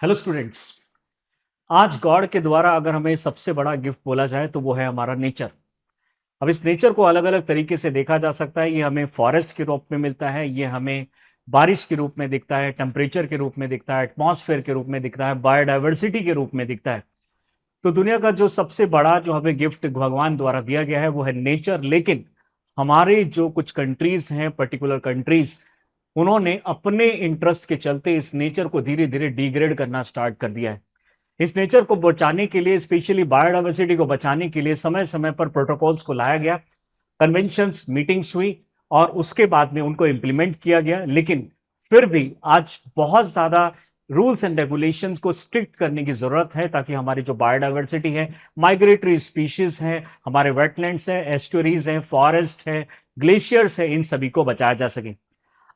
Hello students. आज God के द्वारा अगर हमें सबसे बड़ा गिफ्ट बोला जाए तो वो है हमारा नेचर। अब इस नेचर को अलग अलग तरीके से देखा जा सकता है। ये हमें फॉरेस्ट के रूप में मिलता है, ये हमें बारिश के रूप में दिखता है, टेम्परेचर के रूप में दिखता है, एटमॉस्फेयर के रूप में दिखता है, बायोडाइवर्सिटी के रूप में दिखता है। तो दुनिया का जो सबसे बड़ा जो हमें गिफ्ट भगवान द्वारा दिया गया है वो है नेचर। लेकिन हमारे जो कुछ कंट्रीज हैं, पर्टिकुलर कंट्रीज, उन्होंने अपने इंटरेस्ट के चलते इस नेचर को धीरे धीरे डिग्रेड करना स्टार्ट कर दिया है। इस नेचर को बचाने के लिए, स्पेशली बायोडाइवर्सिटी को बचाने के लिए समय समय पर प्रोटोकॉल्स को लाया गया, कन्वेंशंस, मीटिंग्स हुई और उसके बाद में उनको इंप्लीमेंट किया गया। लेकिन फिर भी आज बहुत ज्यादा रूल्स एंड रेगुलेशंस को स्ट्रिक्ट करने की जरूरत है ताकि हमारी जो बायोडाइवर्सिटी है, माइग्रेटरी स्पीशीज हैं, हमारे वेटलैंड्स हैं, एस्टुअरीज हैं, फॉरेस्ट है, ग्लेशियर्स है, इन सभी को बचाया जा सके।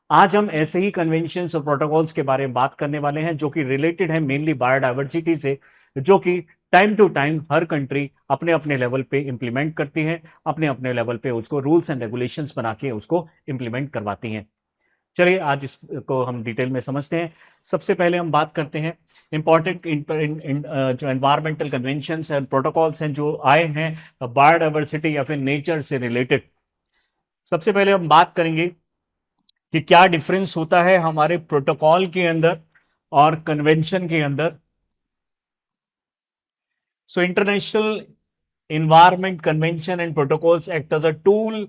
आज हम ऐसे ही कन्वेंशंस और प्रोटोकॉल्स के बारे में बात करने वाले हैं जो कि रिलेटेड है मेनली बायोडाइवर्सिटी से, जो कि टाइम टू टाइम हर कंट्री अपने अपने लेवल पे इंप्लीमेंट करती है, अपने अपने लेवल पे उसको रूल्स एंड रेगुलेशंस बना के उसको इंप्लीमेंट करवाती हैं। चलिए आज इसको हम डिटेल में समझते हैं। सबसे पहले हम बात करते हैं इंपॉर्टेंट जो एनवायरमेंटल कन्वेंशंस एंड प्रोटोकॉल्स हैं जो आए हैं बायोडाइवर्सिटी या फिर नेचर से रिलेटेड। सबसे पहले हम बात करेंगे कि क्या डिफरेंस होता है हमारे प्रोटोकॉल के अंदर और कन्वेंशन के अंदर। So international environment convention and protocols act as a tool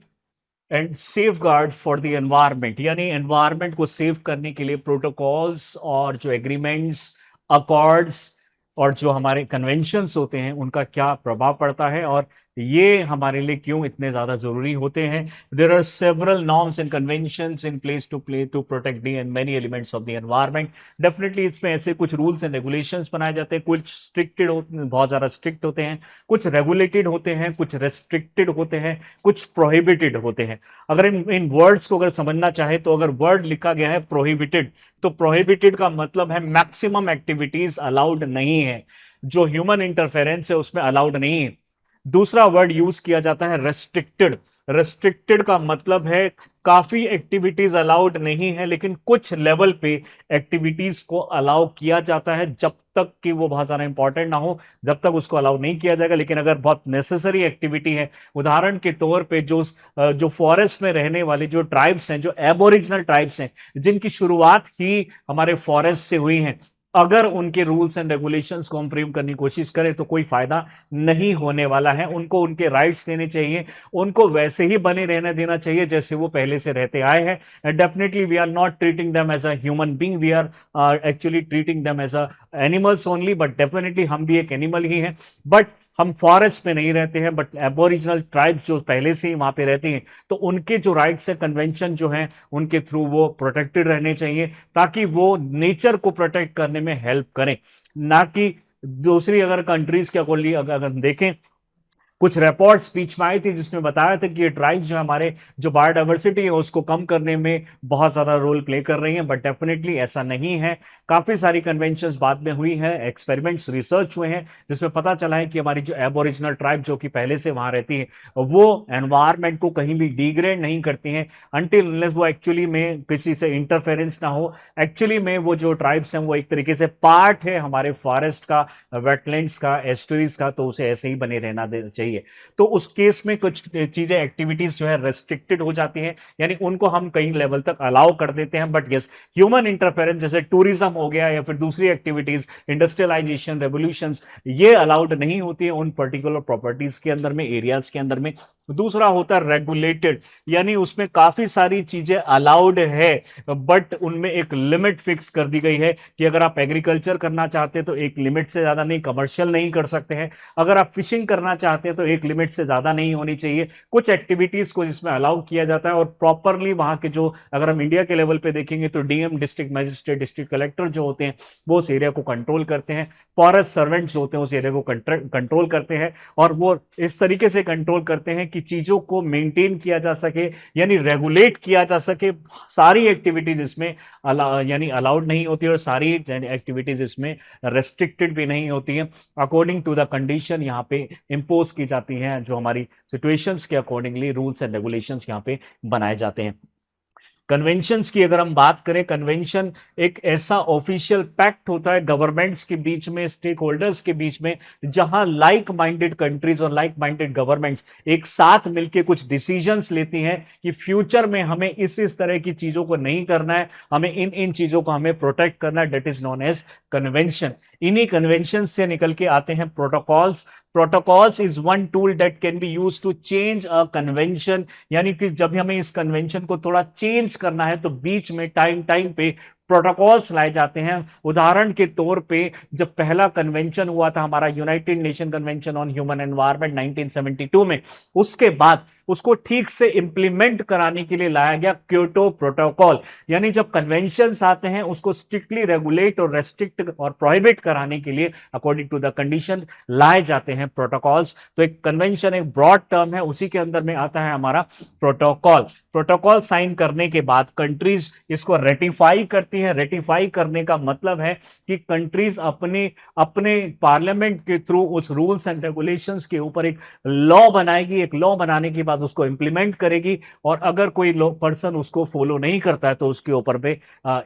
and safeguard for the environment, यानी एनवायरमेंट को सेव करने के लिए प्रोटोकॉल्स और जो एग्रीमेंट्स, अकॉर्ड्स और जो हमारे कन्वेंशंस होते हैं उनका क्या प्रभाव पड़ता है और ये हमारे लिए क्यों इतने ज्यादा जरूरी होते हैं। There are several norms and conventions in place to protect the and many elements of the environment. Definitely इसमें ऐसे कुछ रूल्स एंड रेगुलेशंस बनाए जाते हैं, कुछ स्ट्रिक्टेड बहुत ज्यादा स्ट्रिक्ट होते हैं, कुछ रेगुलेटेड होते हैं, कुछ रेस्ट्रिक्टेड होते हैं, कुछ प्रोहिबिटेड होते हैं। अगर इन वर्ड्स को अगर समझना चाहे तो अगर वर्ड लिखा गया है प्रोहिबिटेड, तो प्रोहिबिटेड का मतलब है मैक्सिमम एक्टिविटीज अलाउड नहीं है, जो ह्यूमन इंटरफेरेंस है उसमें अलाउड नहीं है। दूसरा वर्ड यूज किया जाता है रेस्ट्रिक्टेड। रेस्ट्रिक्टेड का मतलब है काफी एक्टिविटीज अलाउड नहीं है लेकिन कुछ लेवल पे एक्टिविटीज को अलाउ किया जाता है, जब तक कि वो बहुत ज्यादा इंपॉर्टेंट ना हो जब तक उसको अलाउ नहीं किया जाएगा। लेकिन अगर बहुत नेसेसरी एक्टिविटी है, उदाहरण के तौर पे जो फॉरेस्ट में रहने वाले जो ट्राइब्स हैं, जो एबोरिजिनल ट्राइब्स हैं, जिनकी शुरुआत ही हमारे फॉरेस्ट से हुई है, अगर उनके रूल्स एंड रेगुलेशंस को हम फ्रेम करने की कोशिश करें तो कोई फायदा नहीं होने वाला है। उनको उनके राइट्स देने चाहिए, उनको वैसे ही बने रहने देना चाहिए जैसे वो पहले से रहते आए हैं। Definitely we are not treating them as a human being, we are actually treating them as a animals only, but definitely हम भी एक एनिमल ही हैं। बट हम फॉरेस्ट में नहीं रहते हैं, बट एबोरिजिनल ट्राइब्स जो पहले से ही वहां पे रहती हैं, तो उनके जो राइट्स है, कन्वेंशन जो है, उनके थ्रू वो प्रोटेक्टेड रहने चाहिए ताकि वो नेचर को प्रोटेक्ट करने में हेल्प करें। ना कि दूसरी अगर कंट्रीज के अकॉर्डिंग अगर हम देखें, कुछ रिपोर्ट्स बीच में आई थी जिसमें बताया था कि ये ट्राइब्स जो हमारे जो बायोडाइवर्सिटी है उसको कम करने में बहुत ज्यादा रोल प्ले कर रही हैं, बट डेफिनेटली ऐसा नहीं है। काफी सारी कन्वेंशंस बाद में हुई है, एक्सपेरिमेंट्स, रिसर्च हुए हैं जिसमें पता चला है कि हमारी जो एबोरिजिनल ट्राइब जो कि पहले से वहां रहती है वो एनवायरमेंट को कहीं भी डिग्रेड नहीं करती हैं अनटिल वो एक्चुअली में किसी से इंटरफेरेंस ना हो। एक्चुअली में वो जो ट्राइब्स हैं वो एक तरीके से पार्ट है हमारे फॉरेस्ट का, वेटलैंड्स का, एस्टुअरीज का, तो उसे ऐसे ही बने रहना देना चाहिए। तो उस केस में कुछ चीजें, एक्टिविटीज जो है रेस्ट्रिक्टेड हो जाती हैं, यानी उनको हम कई लेवल तक अलाउ कर देते हैं। बट यस, ह्यूमन इंटरफेरेंस जैसे टूरिज्म हो गया या फिर दूसरी एक्टिविटीज, इंडस्ट्रियलाइजेशन, रेवोल्यूशंस, ये अलाउड नहीं होती है उन पर्टिकुलर प्रॉपर्टीज के अंदर में, एरियाज के अंदर में। दूसरा होता है रेगुलेटेड, यानी उसमें काफी सारी चीजें अलाउड है बट उनमें एक लिमिट फिक्स कर दी गई है कि अगर आप एग्रीकल्चर करना चाहते हैं तो एक लिमिट से ज्यादा नहीं, कमर्शियल नहीं कर सकते हैं। अगर आप फिशिंग करना चाहते हैं तो एक लिमिट से ज्यादा नहीं होनी चाहिए। कुछ एक्टिविटीज को जिसमें अलाउ किया जाता है और प्रॉपरली वहां के जो, अगर हम इंडिया के लेवल पे देखेंगे तो DM, district magistrate, district collector जो होते हैं वो उस एरिया को कंट्रोल करते हैं। फॉरेस्ट सर्वेंट्स होते हैं उस एरिया को कंट्रोल करते हैं और वो इस तरीके से कंट्रोल करते हैं कि चीजों को मेंटेन किया जा सके, यानी रेगुलेट किया जा सके। सारी एक्टिविटीज इसमें यानी अलाउड नहीं होती और सारी एक्टिविटीज इसमें रेस्ट्रिक्टेड भी नहीं होती हैं। अकॉर्डिंग टू द कंडीशन यहाँ पे इंपोज की जाती हैं, जो हमारी सिचुएशंस के अकॉर्डिंगली रूल्स एंड रेगुलेशंस यहाँ पे बनाए जाते हैं। कन्वेंशंस की अगर हम बात करें, कन्वेंशन एक ऐसा ऑफिशियल पैक्ट होता है गवर्नमेंट्स के बीच में, स्टेक होल्डर्स के बीच में, जहां लाइक माइंडेड कंट्रीज और लाइक माइंडेड गवर्नमेंट्स एक साथ मिलकर कुछ डिसीजंस लेती हैं कि फ्यूचर में हमें इस तरह की चीजों को नहीं करना है, हमें इन इन चीजों को हमें प्रोटेक्ट करना है। That is known as convention. इन्हीं कन्वेंशन से निकल के आते हैं protocols. Protocols is one tool that can be use to change a convention, यानी कि जब हमें इस कन्वेंशन को थोड़ा चेंज करना है तो बीच में टाइम टाइम पे प्रोटोकॉल्स लाए जाते हैं। उदाहरण के तौर पे जब पहला कन्वेंशन हुआ था हमारा United nation convention on human environment 1972 में, उसके बाद उसको ठीक से इंप्लीमेंट कराने के लिए लाया गया क्योटो प्रोटोकॉल। यानी जब कन्वेंशंस आते हैं उसको स्ट्रिक्टली रेगुलेट और रेस्ट्रिक्ट और प्रोहिबिट कराने के लिए अकॉर्डिंग टू द कंडीशन लाए जाते हैं प्रोटोकॉल्स। तो एक कन्वेंशन एक ब्रॉड टर्म है, उसी के अंदर में आता है हमारा प्रोटोकॉल। प्रोटोकॉल साइन करने के बाद कंट्रीज इसको रेटिफाई करती हैं। रेटिफाई करने का मतलब है कि कंट्रीज अपने अपने पार्लियामेंट के थ्रू उस रूल्स एंड रेगुलेशंस के ऊपर एक लॉ बनाएगी। एक लॉ बनाने के बाद उसको इंप्लीमेंट करेगी, और अगर कोई पर्सन उसको फॉलो नहीं करता है तो उसके ऊपर पे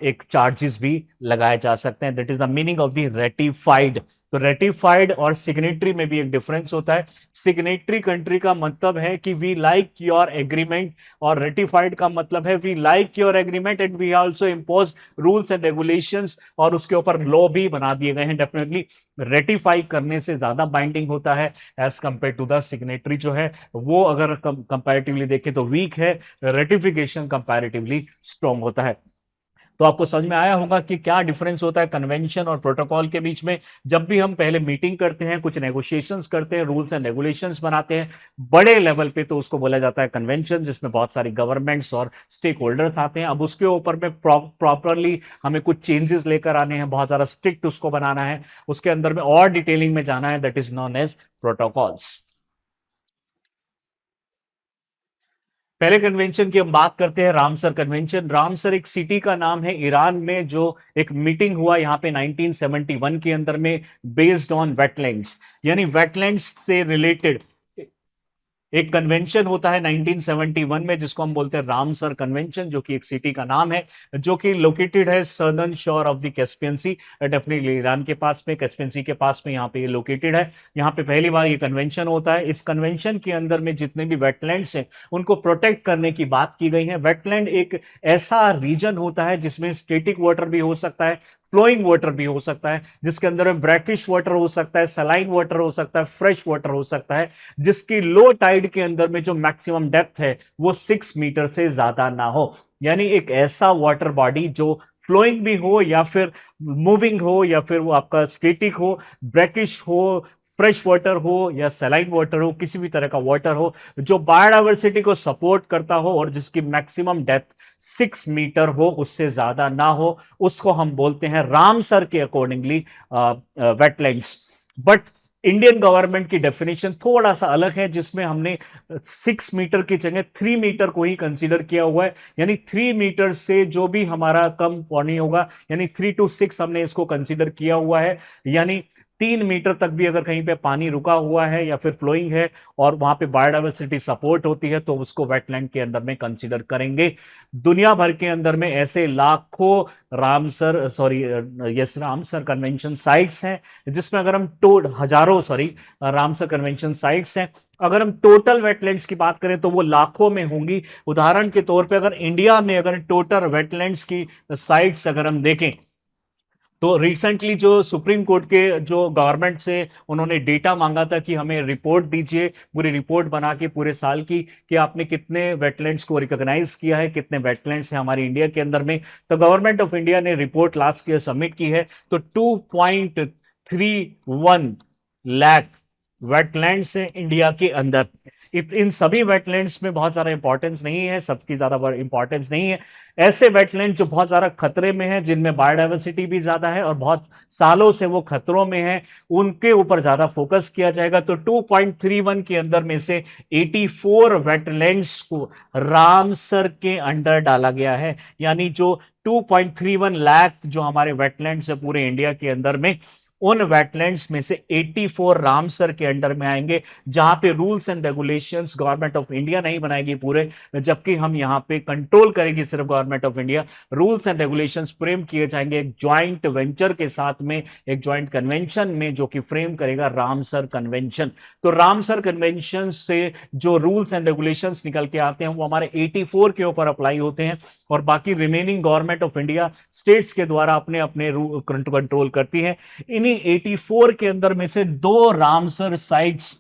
एक चार्जेस भी लगाए जा सकते हैं। That is the meaning of the ratified. तो रेटिफाइड और सिग्नेटरी में भी एक डिफरेंस होता है। सिग्नेटरी कंट्री का मतलब है कि वी लाइक योर एग्रीमेंट, और रेटिफाइड का मतलब है we like your agreement and we also impose rules and regulations, और उसके ऊपर लॉ भी बना दिए गए हैं। डेफिनेटली रेटिफाई करने से ज्यादा बाइंडिंग होता है as compare to the signatory जो है वो अगर कंपैरेटिवली देखें तो वीक है, रेटिफिकेशन कंपैरेटिवली स्ट्रॉन्ग होता है। तो आपको समझ में आया होगा कि क्या डिफरेंस होता है कन्वेंशन और प्रोटोकॉल के बीच में। जब भी हम पहले मीटिंग करते हैं, कुछ नेगोशिएशंस करते हैं, रूल्स एंड रेगुलेशंस बनाते हैं बड़े लेवल पे, तो उसको बोला जाता है कन्वेंशन, जिसमें बहुत सारी गवर्नमेंट्स और स्टेक होल्डर्स आते हैं। अब उसके ऊपर में प्रॉपरली हमें कुछ चेंजेस लेकर आने हैं, बहुत ज्यादा स्ट्रिक्ट उसको बनाना है, उसके अंदर में और डिटेलिंग में जाना है, that is known as protocols. पहले कन्वेंशन की हम बात करते हैं, रामसर कन्वेंशन। रामसर एक सिटी का नाम है ईरान में, जो एक मीटिंग हुआ यहाँ पे 1971 के अंदर में, बेस्ड ऑन वेटलैंड्स, यानी वेटलैंड्स से रिलेटेड एक कन्वेंशन होता है 1971 में, जिसको हम बोलते हैं रामसर कन्वेंशन, जो कि एक सिटी का नाम है, जो कि लोकेटेड है southern shore of the Caspian Sea. Definitely Iran के पास में, कैस्पियन सी के पास में यहाँ पे ये लोकेटेड है। यहाँ पे पहली बार ये कन्वेंशन होता है। इस कन्वेंशन के अंदर में जितने भी वेटलैंड्स हैं उनको प्रोटेक्ट करने की बात की गई है। वेटलैंड एक ऐसा रीजन होता है जिसमें स्टेटिक वाटर भी हो सकता है, फ्लोइंग वाटर भी हो सकता है, जिसके अंदर में ब्रैकिश वाटर हो सकता है, सलाइन वाटर हो सकता है, फ्रेश वाटर हो सकता है, जिसकी लो टाइड के अंदर में जो मैक्सिमम डेप्थ है वो 6 मीटर से ज्यादा ना हो। यानी एक ऐसा वाटर बॉडी जो फ्लोइंग भी हो या फिर मूविंग हो या फिर वो आपका स्टेटिक हो, ब्रैकिश हो, फ्रेश वाटर हो या सलाइन वाटर हो, किसी भी तरह का वाटर हो जो बायोडाइवर्सिटी को सपोर्ट करता हो और जिसकी मैक्सिमम डेप्थ 6 मीटर हो, उससे ज्यादा ना हो, उसको हम बोलते हैं रामसर के accordingly wetlands. But Indian government की डेफिनेशन थोड़ा सा अलग है, जिसमें हमने 6 मीटर की जगह 3 मीटर को ही कंसीडर किया हुआ है। यानी 3 मीटर से जो भी हमारा कम पानी होगा, यानी 3 to 6 हमने इसको कंसीडर किया हुआ है। यानी 3 मीटर तक भी अगर कहीं पे पानी रुका हुआ है या फिर फ्लोइंग है और वहां पे बायोडाइवर्सिटी सपोर्ट होती है, तो उसको वेटलैंड के अंदर में कंसीडर करेंगे। दुनिया भर के अंदर में ऐसे लाखों रामसर कन्वेंशन साइट्स हैं, जिसमें अगर हम हजारों रामसर कन्वेंशन साइट्स हैं। अगर हम टोटल वेटलैंड्स की बात करें तो वो लाखों में होंगी। उदाहरण के तौर पे अगर इंडिया में अगर टोटल वेटलैंड्स की साइट्स अगर हम देखें, तो रिसेंटली जो सुप्रीम कोर्ट के जो गवर्नमेंट से उन्होंने डेटा मांगा था कि हमें रिपोर्ट दीजिए, पूरी रिपोर्ट बना के पूरे साल की, कि आपने कितने वेटलैंड्स को रिकॉग्नाइज किया है, कितने वेटलैंड्स हैं हमारी इंडिया के अंदर में। तो गवर्नमेंट ऑफ इंडिया ने रिपोर्ट लास्ट ईयर सबमिट की है, तो 2.31 लाख वेटलैंड्स हैं इंडिया के अंदर। इन सभी वेटलैंड्स में बहुत ज्यादा इंपॉर्टेंस नहीं है, सबकी ज्यादा इंपॉर्टेंस नहीं है। ऐसे वेटलैंड जो बहुत ज्यादा खतरे में हैं, जिनमें बायोडाइवर्सिटी भी ज्यादा है और बहुत सालों से वो खतरों में है, उनके ऊपर ज्यादा फोकस किया जाएगा। तो 2.31 के अंदर में से 84 वेटलैंड्स को रामसर के अंडर डाला गया है। यानी जो 2.31 लाख जो हमारे वेटलैंड्स है पूरे इंडिया के अंदर में, उन वेटलैंड्स में से 84 रामसर के अंडर में आएंगे, जहां पे rules and regulations government of India नहीं बनाएगी पूरे, जबकि हम यहां पे कंट्रोल करेगी सिर्फ government of India. Rules and regulations frame किए जाएंगे एक ज्वाइंट वेंचर के साथ में, एक ज्वाइंट कन्वेंशन में, जो कि फ्रेम करेगा रामसर कन्वेंशन। तो रामसर कन्वेंशन से जो रूल्स एंड रेगुलेशंस निकल के आते हैं वो हमारे 84 के ऊपर अप्लाई होते हैं, और बाकी remaining government of India states के द्वारा अपने अपने कंट्रोल करती है। इन्हीं 84 के अंदर में से 2 रामसर साइट्स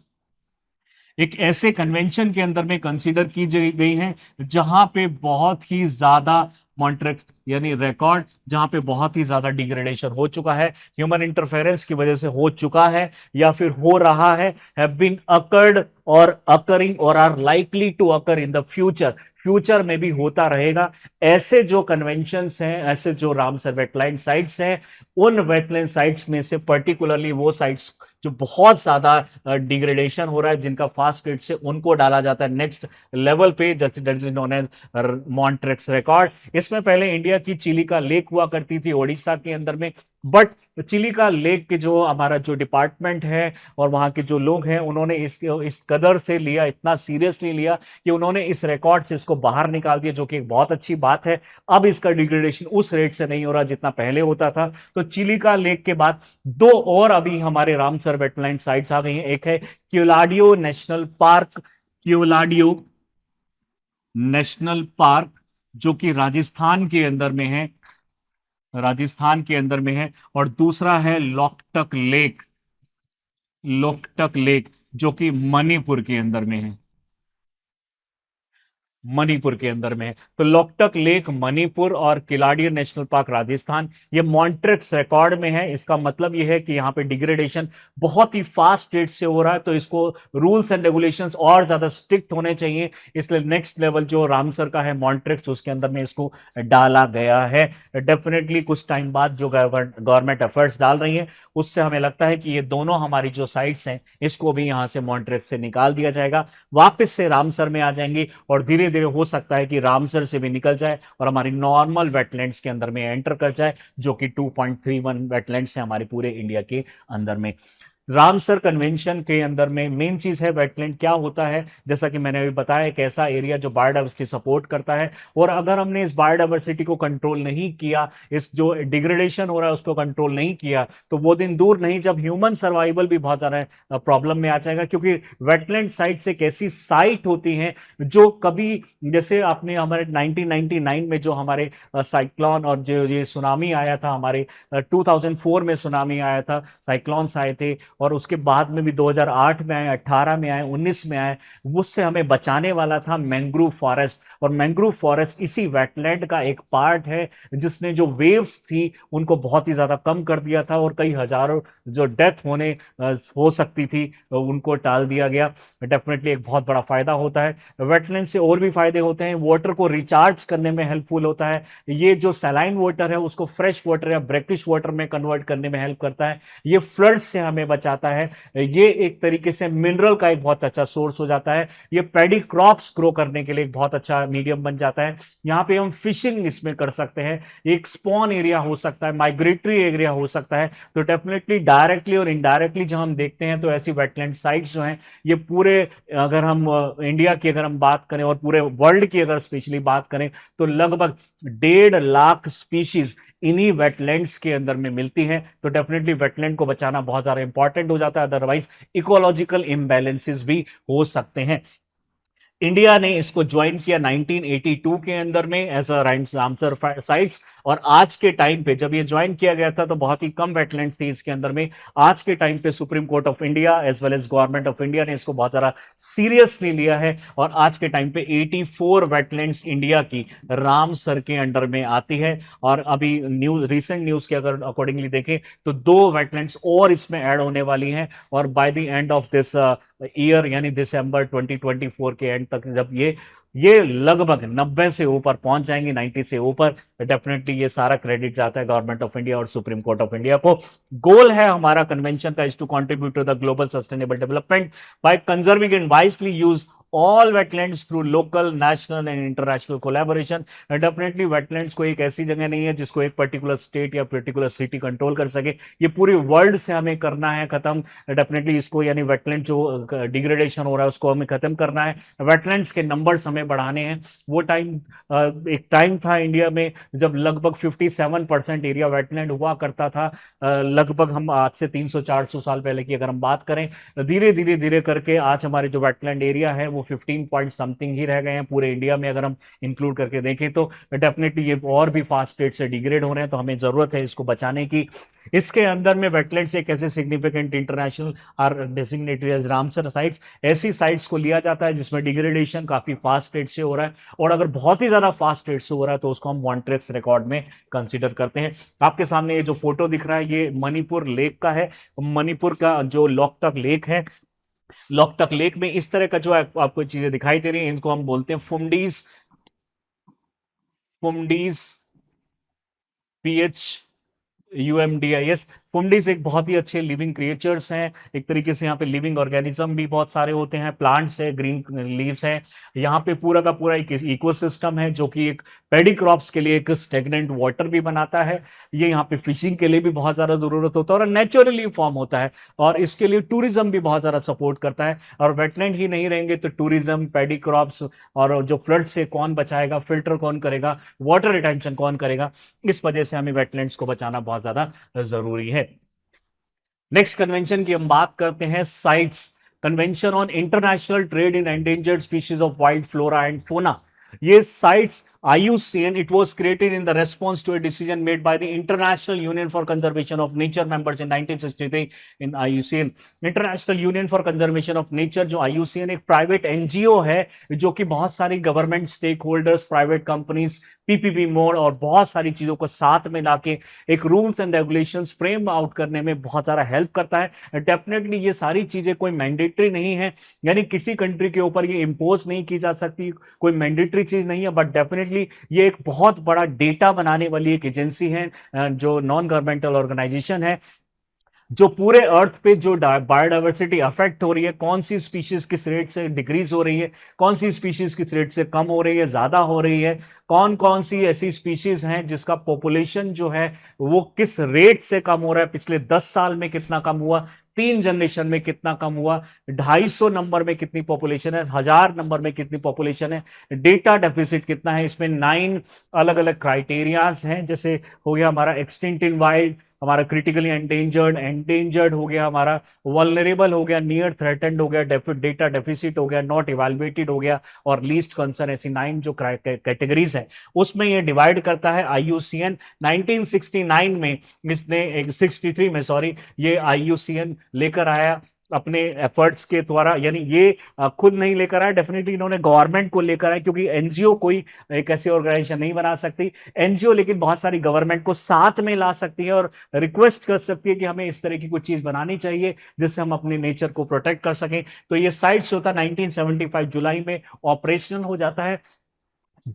एक ऐसे कन्वेंशन के अंदर में कंसीडर की गई हैं जहां पे बहुत ही ज्यादा मॉन्ट्रेक्स यानी रिकॉर्ड, जहां पे बहुत ही ज्यादा डिग्रेडेशन हो चुका है, ह्यूमन इंटरफेरेंस की वजह से हो चुका है या फिर हो रहा है, हैव बीन अकर्ड और अकरिंग और are likely to occur in the future, future में भी होता रहेगा। ऐसे जो कन्वेंशंस हैं, ऐसे जो रामसर वेटलैंड साइट्स हैं, उन वेटलैंड साइट्स में से पर्टिकुलरली वो साइट्स जो बहुत ज्यादा डिग्रेडेशन हो रहा है, जिनका फास्ट रेट से उनको डाला जाता है नेक्स्ट लेवल पे, जैसे that is known as Montreux record. इसमें पहले इंडिया की चिलिका लेक हुआ करती थी ओडिशा के अंदर में, बट चिलिका लेक के जो हमारा जो डिपार्टमेंट है और वहां के जो लोग हैं, उन्होंने इस कदर से लिया, इतना सीरियसली लिया कि उन्होंने इस रिकॉर्ड से इसको बाहर निकाल दिया, जो कि एक बहुत अच्छी बात है। अब इसका डिग्रेडेशन उस रेट से नहीं हो रहा जितना पहले होता था। तो चिलिका लेक के बाद 2 और अभी हमारे रामसर वेटलैंड साइट्स आ गई हैं। एक है क्यूलाडियो नेशनल पार्क, क्यूलाडियो नेशनल पार्क, जो कि राजस्थान के अंदर में है, राजस्थान के अंदर में है। और दूसरा है लोकटक लेक, लोकटक लेक जो कि मणिपुर के अंदर में है, मणिपुर के अंदर में है। तो लोकटक लेक मणिपुर और किलाडियो नेशनल पार्क राजस्थान, ये मॉन्ट्रेक्स रिकॉर्ड में है। इसका मतलब ये है कि यहाँ पे डिग्रेडेशन बहुत ही फास्ट रेट से हो रहा है, तो इसको रूल्स एंड रेगुलेशंस और ज्यादा स्ट्रिक्ट होने चाहिए। इसलिए नेक्स्ट लेवल जो रामसर का है मॉन्ट्रेक्स, उसके अंदर में इसको डाला गया है। डेफिनेटली कुछ टाइम बाद जो गवर्नमेंट एफर्ट्स डाल रही है, उससे हमें लगता है कि ये दोनों हमारी जो साइट्स हैं, इसको भी यहां से मॉन्ट्रेक्स से निकाल दिया जाएगा, वापस से रामसर में आ जाएंगी, और धीरे धीरे हो सकता है कि रामसर से भी निकल जाए और हमारी नॉर्मल वेटलैंड्स के अंदर में एंटर कर जाए, जो कि 2.31 वेटलैंड्स है हमारे पूरे इंडिया के अंदर में। रामसर कन्वेंशन के अंदर में मेन चीज है वेटलैंड क्या होता है। जैसा कि मैंने अभी बताया, एक ऐसा एरिया जो बायोडाइवर्सिटी सपोर्ट करता है, और अगर हमने इस बायोडाइवर्सिटी को कंट्रोल नहीं किया, इस जो डिग्रेडेशन हो रहा है उसको कंट्रोल नहीं किया, तो वो दिन दूर नहीं जब ह्यूमन सर्वाइवल भी बहुत ज्यादा प्रॉब्लम में आ जाएगा। क्योंकि वेटलैंड साइट्स एक ऐसी साइट होती हैं जो कभी, जैसे आपने हमारे 1999 में जो हमारे साइक्लोन और जो ये सुनामी आया था, हमारे 2004 में सुनामी आया था, साइक्लोन्स आए थे, और उसके बाद में भी 2008 में आए, 18 में आए, 19 में आए, उससे हमें बचाने वाला था मैंग्रोव फॉरेस्ट। और मैंग्रोव फॉरेस्ट इसी वेटलैंड का एक पार्ट है, जिसने जो वेव्स थी उनको बहुत ही ज्यादा कम कर दिया था, और कई हजारों जो डेथ होने हो सकती थी उनको टाल दिया गया। डेफिनेटली एक बहुत बड़ा फायदा होता है। वेटलैंड से और भी फायदे होते हैं, वाटर को रिचार्ज करने में हेल्पफुल होता है। ये जो सैलाइन वाटर है उसको फ्रेश वाटर या ब्रैकिश वाटर में कन्वर्ट करने में हेल्प करता है। ये फ्लड से हमें बचाता है। ये एक तरीके से मिनरल का एक बहुत अच्छा सोर्स हो जाता है। ये पैडी क्रॉप्स ग्रो करने के लिए एक बहुत अच्छा मीडियम बन जाता है। यहाँ पे हम फिशिंग इसमें कर सकते हैं, एक स्पॉन एरिया हो सकता है, माइग्रेटरी एरिया हो सकता है। तो डेफिनेटली डायरेक्टली और इनडायरेक्टली जब हम देखते हैं तो ऐसी वेटलैंड साइट्स जो हैं ये पूरे, अगर हम इंडिया की अगर हम बात करें और पूरे वर्ल्ड की अगर स्पेशली बात करें, तो लगभग 1.5 लाख स्पीशीज इन्हीं वेटलैंड्स के अंदर में मिलती हैं। तो डेफिनेटली वेटलैंड को बचाना बहुत ज्यादा इंपॉर्टेंट हो जाता है, अदरवाइज इकोलॉजिकल इम्बैलेंसेस भी हो सकते हैं। इंडिया ने इसको ज्वाइन किया 1982 के अंदर में एज अ रामसर साइट्स, और आज के टाइम पे जब ये ज्वाइन किया गया था तो बहुत ही कम वेटलैंड्स थी इसके अंदर में। आज के टाइम पे Supreme Court of India as well as Government of India ने इसको बहुत ज्यादा सीरियसली लिया है, और आज के टाइम पे 84 वेटलैंड्स इंडिया की रामसर के अंडर में आती है। और अभी न्यूज, रिसेंट न्यूज के अगर अकॉर्डिंगली देखें तो 2 वेटलैंड्स और इसमें ऐड होने वाली हैं, और by the end of this year यानी दिसंबर 2024 के एंड तक जब ये लगभग 90 से ऊपर पहुंच जाएंगी, 90 से ऊपर, डेफिनेटली ये सारा क्रेडिट जाता है गवर्नमेंट ऑफ इंडिया और सुप्रीम कोर्ट ऑफ इंडिया को। गोल है हमारा कन्वेंशन का is to contribute to the global sustainable development by conserving and wisely use all wetlands through local, national and international collaboration. And definitely wetlands को एक ऐसी जगह नहीं है जिसको एक पर्टिकुलर स्टेट या पर्टिकुलर सिटी कंट्रोल कर सके, ये पूरे वर्ल्ड से हमें करना है खत्म डेफिनेटली इसको, यानी वेटलैंड जो डिग्रेडेशन हो रहा है उसको हमें खत्म करना है, वेटलैंड्स के नंबर्स हमें बढ़ाने हैं। वो टाइम, एक टाइम था इंडिया में जब लगभग 57% एरिया वेटलैंड हुआ करता था, लगभग हम आज से 300-400 साल पहले की अगर हम बात करें, धीरे धीरे धीरे करके आज हमारे जो वेटलैंड एरिया है वो 15 पॉइंट समथिंग ही रह गए हैं पूरे इंडिया में, अगर हम इंक्लूड करके देखें तो डेफिनेटली ये और भी फास्ट रेट से डिग्रेड हो रहे हैं, तो हमें जरूरत है इसको बचाने की। इसके अंदर में वेटलैंड्स एक ऐसे significant international are designated as Ramsar sites, ऐसी साइट्स को लिया जाता है जिसमें डिग्रेडेशन काफी फास्ट रेट से हो रहा है, और अगर बहुत ही ज्यादा फास्ट रेट से हो रहा है तो उसको हम मॉन्ट्रेक्स रिकॉर्ड में कंसीडर करते हैं। आपके सामने ये जो फोटो दिख रहा है ये मणिपुर लेक का है, मणिपुर का जो लोकटक लेक है, लोकटक लेक में इस तरह का जो आपको चीजें दिखाई दे रही हैं इनको हम बोलते हैं फुमडीज, फुमडीज पीएच यूएमडीआईएस। फुमडीज एक बहुत ही अच्छे लिविंग क्रिएचर्स हैं, एक तरीके से यहाँ पे लिविंग ऑर्गेनिज्म भी बहुत सारे होते हैं, प्लांट्स है, ग्रीन लीव्स हैं, यहाँ पे पूरा का पूरा एक इकोसिस्टम है जो कि एक पेडी क्रॉप्स के लिए एक स्टेगनेंट वाटर भी बनाता है, ये यहाँ पे फिशिंग के लिए भी बहुत ज़्यादा ज़रूरत होता है और नेचुरली फॉर्म होता है, और इसके लिए टूरिज्म भी बहुत ज़्यादा सपोर्ट करता है। और वेटलैंड ही नहीं रहेंगे तो टूरिज्म, पेडी क्रॉप्स, और जो फ्लड से कौन बचाएगा, फिल्टर कौन करेगा, वाटर रिटेंशन कौन करेगा, इस वजह से हमें वेटलैंड्स को बचाना बहुत ज़्यादा जरूरी है। नेक्स्ट कन्वेंशन की हम बात करते हैं sites, convention on international trade in endangered species of wild flora and fauna. ये sites IUCN, it was created in the response to a decision made by the International Union for Conservation of Nature members in 1963 in IUCN। International Union for Conservation of Nature जो IUCN एक private NGO है जो कि बहुत सारी government stakeholders, private companies, PPP mode और बहुत सारी चीजों को साथ में लाके एक rules and regulations frame out करने में बहुत सारा हेल्प करता है। डेफिनेटली ये सारी चीजें कोई मैंडेटरी नहीं है, यानी किसी कंट्री के ऊपर ये इम्पोज नहीं की जा सकती, कोई मैंडेटरी चीज नहीं है, बट डेफिनेटली ये एक बहुत बड़ा डेटा बनाने वाली एक एजेंसी है, जो नॉन गवर्नमेंटल ऑर्गेनाइजेशन है, जो पूरे अर्थ पे जो बायोडाइवर्सिटी अफेक्ट हो रही है, कौन सी स्पीशीज किस रेट से डिक्रीज हो रही है, कौन सी स्पीशीज किस रेट से कम हो रही है, ज्यादा हो रही है, कौन कौन सी ऐसी स्पीशीज हैं जिसका पॉपुलेशन जो है वो किस रेट से कम हो रहा है, पिछले 10 साल में कितना कम हुआ, 3 जनरेशन में कितना कम हुआ, 250 नंबर में कितनी पॉपुलेशन है, 1000 नंबर में कितनी पॉपुलेशन है, डेटा डेफिसिट कितना है, इसमें 9 अलग अलग क्राइटेरियाज हैं, जैसे हो गया हमारा एक्सटिंक्ट इन वाइल्ड, हमारा क्रिटिकली एंडेंजर्ड, एंडेंजर्ड हो गया, हमारा वल्नरेबल हो गया, नियर थ्रेटेंड हो गया, डेटा डेफिसिट हो गया, नॉट इवेलुएटेड हो गया, और लीस्ट कंसर्न, ऐसी 9 जो कैटेगरीज है उसमें ये डिवाइड करता है IUCN। 1969 में इसने 63 में सॉरी, ये IUCN लेकर आया अपने एफर्ट्स के द्वारा, यानी ये खुद नहीं लेकर आया, डेफिनेटली इन्होंने गवर्नमेंट को लेकर आया, क्योंकि एनजीओ कोई एक ऐसी ऑर्गेनाइजेशन नहीं बना सकती एनजीओ, लेकिन बहुत सारी गवर्नमेंट को साथ में ला सकती है और रिक्वेस्ट कर सकती है कि हमें इस तरह की कुछ चीज बनानी चाहिए जिससे हम अपने नेचर को प्रोटेक्ट कर सकें। तो ये साइट्स होता है 1975 जुलाई में ऑपरेशनल हो जाता है,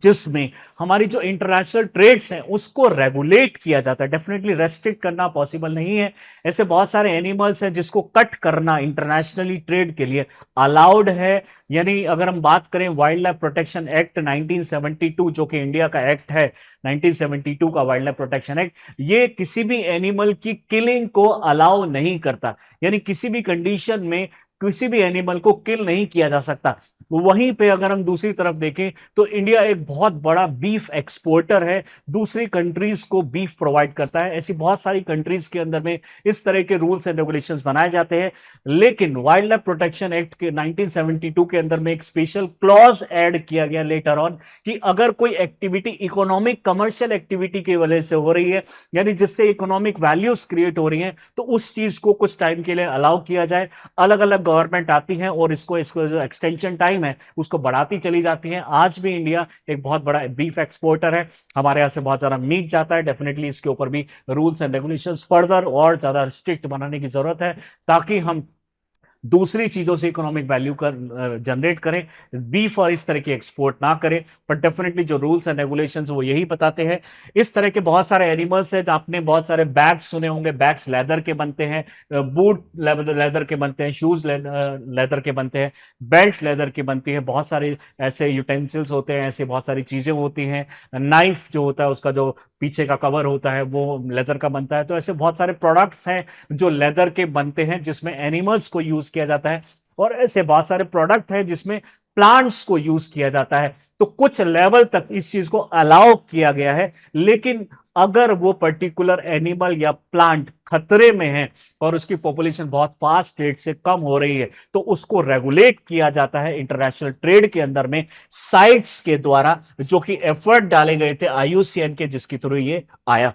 जिसमें हमारी जो इंटरनेशनल ट्रेड्स हैं उसको रेगुलेट किया जाता है। डेफिनेटली रेस्ट्रिक्ट करना पॉसिबल नहीं है, ऐसे बहुत सारे एनिमल्स हैं जिसको कट करना इंटरनेशनली ट्रेड के लिए अलाउड है। यानी अगर हम बात करें वाइल्ड लाइफ प्रोटेक्शन एक्ट 1972 जो कि इंडिया का एक्ट है, 1972 का वाइल्ड लाइफ प्रोटेक्शन एक्ट, ये किसी भी एनिमल की किलिंग को अलाउ नहीं करता, यानी किसी भी कंडीशन में किसी भी एनिमल को किल नहीं किया जा सकता। वहीं पे अगर हम दूसरी तरफ देखें तो इंडिया एक बहुत बड़ा बीफ एक्सपोर्टर है, दूसरी कंट्रीज को बीफ प्रोवाइड करता है। ऐसी बहुत सारी कंट्रीज के अंदर में इस तरह के रूल्स एंड रेगुलेशंस बनाए जाते हैं, लेकिन वाइल्ड लाइफ प्रोटेक्शन एक्ट के 1972 के अंदर में एक स्पेशल क्लॉज ऐड किया गया लेटर ऑन कि अगर कोई एक्टिविटी इकोनॉमिक कमर्शियल एक्टिविटी की वजह से हो रही है, यानी जिससे इकोनॉमिक वैल्यूज क्रिएट हो रही हैं, तो उस चीज को कुछ टाइम के लिए अलाउ किया जाए। अलग अलग गवर्नमेंट आती हैं और इसको जो एक्सटेंशन टाइम है उसको बढ़ाती चली जाती है। आज भी इंडिया एक बहुत बड़ा बीफ एक्सपोर्टर है, हमारे यहां से बहुत ज्यादा मीट जाता है। डेफिनेटली इसके ऊपर भी रूल्स एंड रेगुलेशंस फर्दर और ज्यादा स्ट्रिक्ट बनाने की जरूरत है, ताकि हम दूसरी चीजों से इकोनॉमिक वैल्यू कर जनरेट करें, बीफ और इस तरह की एक्सपोर्ट ना करें। पर डेफिनेटली जो रूल्स एंड रेगुलेशंस वो यही बताते हैं। इस तरह के बहुत सारे एनिमल्स हैं, आपने बहुत सारे बैग्स सुने होंगे, बैग्स लेदर के बनते हैं, बूट लेदर के बनते हैं, शूज लेदर के बनते हैं, बेल्ट लेदर की बनती है, बहुत सारे ऐसे यूटेंसिल्स होते हैं, ऐसे बहुत सारी चीजें होती हैं। नाइफ जो होता है उसका जो पीछे का कवर होता है वो लेदर का बनता है। तो ऐसे बहुत सारे प्रोडक्ट्स हैं जो लेदर के बनते हैं जिसमें एनिमल्स को यूज किया जाता है, और ऐसे बहुत सारे प्रोडक्ट हैं जिसमें प्लांट्स को यूज किया जाता है। तो कुछ लेवल तक इस चीज को अलाउ किया गया है, लेकिन अगर वो पर्टिकुलर एनिमल या प्लांट खतरे में है और उसकी पॉपुलेशन बहुत फास्ट रेट से कम हो रही है, तो उसको रेगुलेट किया जाता है इंटरनेशनल ट्रेड के अंदर में साइट्स के द्वारा, जो कि एफर्ट डाले गए थे IUCN के, जिसके थ्रू ये आया।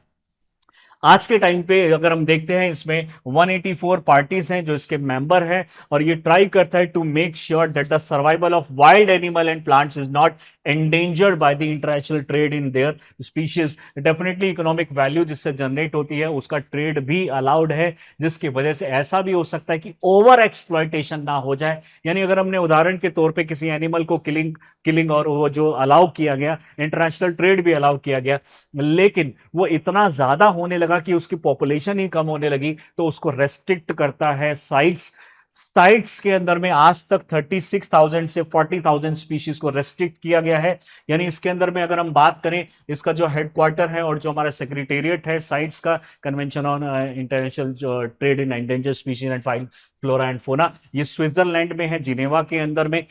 आज के टाइम पे अगर हम देखते हैं इसमें 184 पार्टीज हैं जो इसके मेंबर हैं, और ये ट्राई करता है to make sure that the survival of wild animal and plants is not endangered by the international trade in their species. Definitely economic value जिससे जनरेट होती है उसका ट्रेड भी अलाउड है, जिसकी वजह से ऐसा भी हो सकता है कि ओवर एक्सप्लॉयटेशन ना हो जाए। यानी अगर हमने उदाहरण के तौर पे किसी एनिमल को किलिंग और वो जो अलाउ किया गया, इंटरनेशनल ट्रेड भी अलाउ किया गया, लेकिन वो इतना ज्यादा होने लगा कि उसकी पॉपुलेशन ही कम होने लगी, तो उसको रेस्ट्रिक्ट करता है साइट्स। साइट्स के अंदर में आज तक 36,000 से 40,000 स्पीशीज को रेस्ट्रिक्ट किया गया है। यानी इसके अंदर में अगर हम बात करें, इसका जो हेडक्वार्टर है और जो हमारा सेक्रेटेरिएट है साइट्स का, convention on international trade in endangered species and file flora and fauna, ये स्विट्जरलैंड में है, जिनेवा के अंदर में।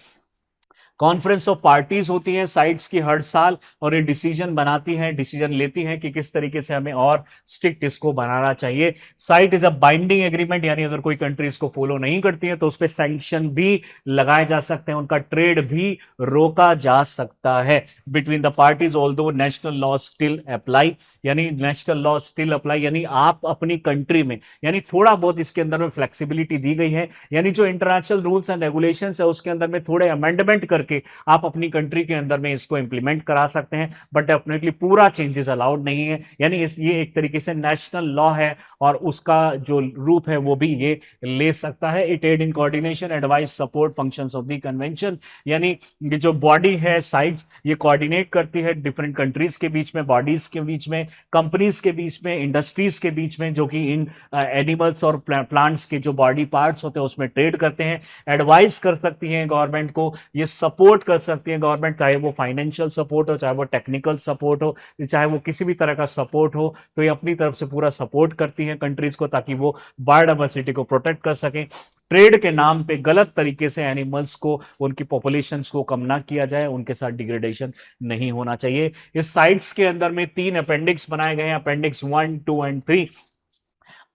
कॉन्फ्रेंस ऑफ पार्टीज होती हैं साइट्स की हर साल, और ये डिसीजन बनाती हैं, डिसीजन लेती हैं कि किस तरीके से हमें और स्ट्रिक्ट इसको बनाना चाहिए। Site is a binding agreement, यानी अगर कोई कंट्री इसको फॉलो नहीं करती है तो उस पर सैंक्शन भी लगाए जा सकते हैं, उनका ट्रेड भी रोका जा सकता है between the parties, although national law still apply. यानी नेशनल लॉ स्टिल अप्लाई, यानी आप अपनी कंट्री में, यानी थोड़ा बहुत इसके अंदर में फ्लेक्सिबिलिटी दी गई है, यानी जो इंटरनेशनल रूल्स एंड रेगुलेशंस है उसके अंदर में थोड़े अमेंडमेंट करके आप अपनी कंट्री के अंदर में इसको इंप्लीमेंट करा सकते हैं, बट डेफिनेटली पूरा चेंजेस अलाउड नहीं है। यानी ये एक तरीके से नेशनल लॉ है, और उसका जो रूप है वो भी ये ले सकता है। It aid in coordination advice support functions of the convention, यानी ये जो बॉडी है साइट्स, ये कोऑर्डिनेट करती है डिफरेंट कंट्रीज के बीच में, बॉडीज के बीच में, कंपनीज के बीच में, इंडस्ट्रीज के बीच में, जो कि इन एनिमल्स और प्लांट्स के जो बॉडी पार्ट्स होते हैं उसमें ट्रेड करते हैं। एडवाइस कर सकती हैं गवर्नमेंट को, ये सपोर्ट कर सकती है गवर्नमेंट, चाहे वो फाइनेंशियल सपोर्ट हो, चाहे वो टेक्निकल सपोर्ट हो, चाहे वो किसी भी तरह का सपोर्ट हो, तो ये अपनी तरफ से पूरा सपोर्ट करती है कंट्रीज को, ताकि वो बायोडाइवर्सिटी को प्रोटेक्ट कर सकें। ट्रेड के नाम पे गलत तरीके से एनिमल्स को, उनकी पॉपुलेशंस को कम ना किया जाए, उनके साथ डिग्रेडेशन नहीं होना चाहिए। इस साइट्स के अंदर में 3 अपेंडिक्स बनाए गए हैं, अपेंडिक्स 1, 2 एंड 3।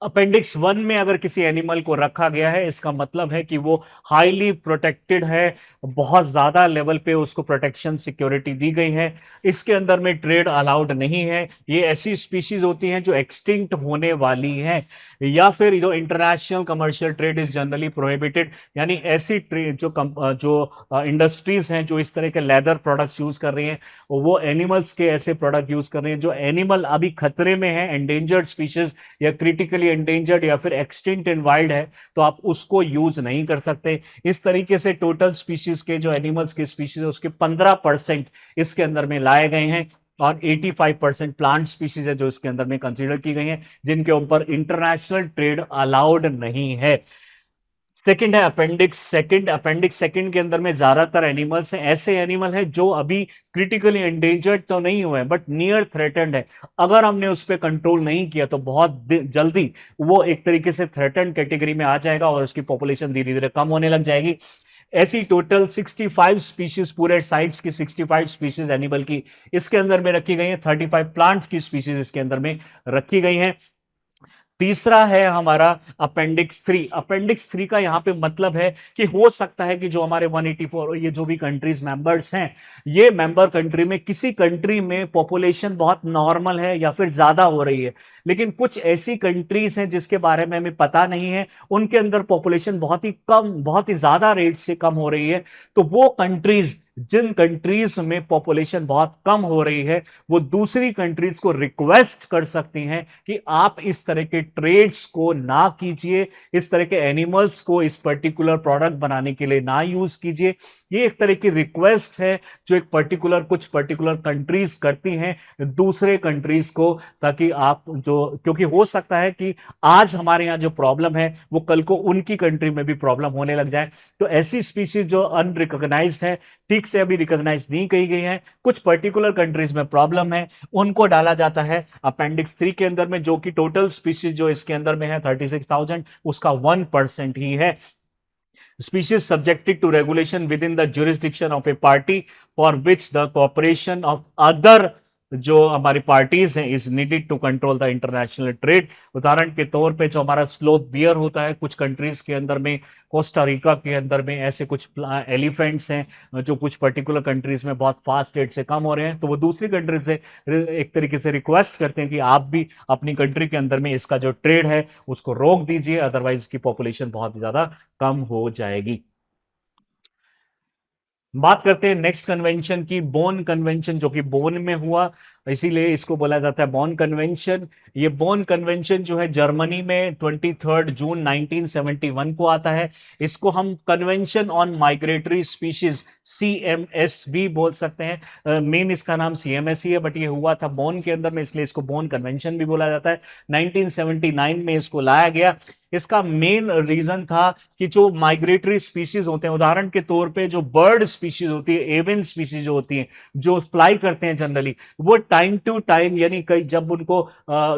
अपेंडिक्स 1 में अगर किसी एनिमल को रखा गया है, इसका मतलब है कि वो हाईली प्रोटेक्टेड है, बहुत ज्यादा लेवल पे उसको प्रोटेक्शन सिक्योरिटी दी गई है। इसके अंदर में ट्रेड अलाउड नहीं है। ये ऐसी स्पीशीज होती हैं जो एक्सटिंक्ट होने वाली हैं, या फिर जो international commercial trade is generally prohibited, यानी ऐसी ट्रेड जो इंडस्ट्रीज हैं जो इस तरह के लेदर प्रोडक्ट्स यूज कर रही हैं, वो एनिमल्स के ऐसे प्रोडक्ट यूज कर रहे हैं जो एनिमल अभी खतरे में है, एंडेंजर्ड स्पीशीज या क्रिटिकली एंडेंजर्ड या फिर एक्सटिंक्ट इन वाइल्ड है, तो आप उसको यूज नहीं कर सकते। इस तरीके से टोटल स्पीशीज के जो एनिमल्स की स्पीशीज है उसके 15% इसके अंदर में लाए गए हैं, और 85% प्लांट स्पीशीज है जो इसके अंदर में कंसीडर की गई हैं, जिनके ऊपर इंटरनेशनल ट्रेड अलाउड नहीं है। सेकंड है अपेंडिक्स सेकंड के अंदर में ज्यादातर एनिमल्स हैं, ऐसे एनिमल हैं जो अभी क्रिटिकली एंडेंजर्ड तो नहीं हुए बट नियर थ्रेटन्ड है। अगर हमने उस पर कंट्रोल नहीं किया तो बहुत जल्दी वो एक तरीके से थ्रेटन्ड कैटेगरी में आ जाएगा और उसकी पॉपुलेशन धीरे धीरे कम होने लग जाएगी। ऐसी टोटल 65 स्पीशीज, पूरे साइट्स की 65 स्पीशीज एनिमल की इसके अंदर में रखी गई है, 35 प्लांट्स की स्पीशीज इसके अंदर में रखी गई हैं। तीसरा है हमारा अपेंडिक्स 3। अपेंडिक्स 3 का यहां पे मतलब है कि हो सकता है कि जो हमारे 184 ये जो भी कंट्रीज मेंबर्स हैं, ये मेंबर कंट्री में किसी कंट्री में पॉपुलेशन बहुत नॉर्मल है या फिर ज्यादा हो रही है, लेकिन कुछ ऐसी कंट्रीज हैं जिसके बारे में हमें पता नहीं है, उनके अंदर पॉपुलेशन बहुत ही कम, बहुत ही ज्यादा रेट से कम हो रही है। तो वो कंट्रीज जिन कंट्रीज में पॉपुलेशन बहुत कम हो रही है वो दूसरी कंट्रीज को रिक्वेस्ट कर सकती हैं कि आप इस तरह के ट्रेड्स को ना कीजिए, इस तरह के एनिमल्स को इस पर्टिकुलर प्रोडक्ट बनाने के लिए ना यूज कीजिए। ये एक तरह की रिक्वेस्ट है जो एक कुछ पर्टिकुलर कंट्रीज करती हैं दूसरे कंट्रीज को, ताकि आप जो, क्योंकि हो सकता है कि आज हमारे यहां जो प्रॉब्लम है वो कल को उनकी कंट्री में भी प्रॉब्लम होने लग जाए। तो ऐसी स्पीशीज जो अनरिकॉग्नाइज्ड है, ठीक से अभी रिकॉग्नाइज नहीं की गई है, कुछ पर्टिकुलर कंट्रीज में प्रॉब्लम है, उनको डाला जाता है अपेंडिक्स 3 के अंदर में, जो कि टोटल स्पीशीज जो इसके अंदर में है 36,000, उसका 1% ही है। Species subjected to regulation within the jurisdiction of a party for which the cooperation of other जो हमारी पार्टीज हैं is needed to control the international trade. उदाहरण के तौर पे जो हमारा स्लोथ बियर होता है कुछ कंट्रीज के अंदर में, कोस्टा रिका के अंदर में ऐसे कुछ एलिफेंट्स हैं जो कुछ पर्टिकुलर कंट्रीज में बहुत फास्ट रेट से कम हो रहे हैं, तो वो दूसरी कंट्री से एक तरीके से रिक्वेस्ट करते हैं कि आप भी अपनी कंट्री के अंदर में इसका जो ट्रेड है उसको रोक दीजिए, अदरवाइज इसकी पॉपुलेशन बहुत ज्यादा कम हो जाएगी। बात करते हैं नेक्स्ट कन्वेंशन की, बोन कन्वेंशन, जो कि बोन में हुआ, इसीलिए इसको बोला जाता है बोन कन्वेंशन। ये बोन कन्वेंशन जो है जर्मनी में 23 जून 1971 को आता है। इसको हम convention on migratory species CMS भी बोल सकते हैं, मेन इसका नाम CMS ही है, बट ये हुआ था बोन के अंदर में, इसलिए इसको बोन कन्वेंशन भी बोला जाता है। 1979 में इसको लाया गया। इसका मेन रीजन था कि जो माइग्रेटरी स्पीशीज होते हैं, उदाहरण के तौर पे जो बर्ड स्पीशीज होती है, एवियन स्पीशीज जो होती हैं, जो फ्लाई करते हैं जनरली, वो टाइम टू टाइम, यानी कई जब उनको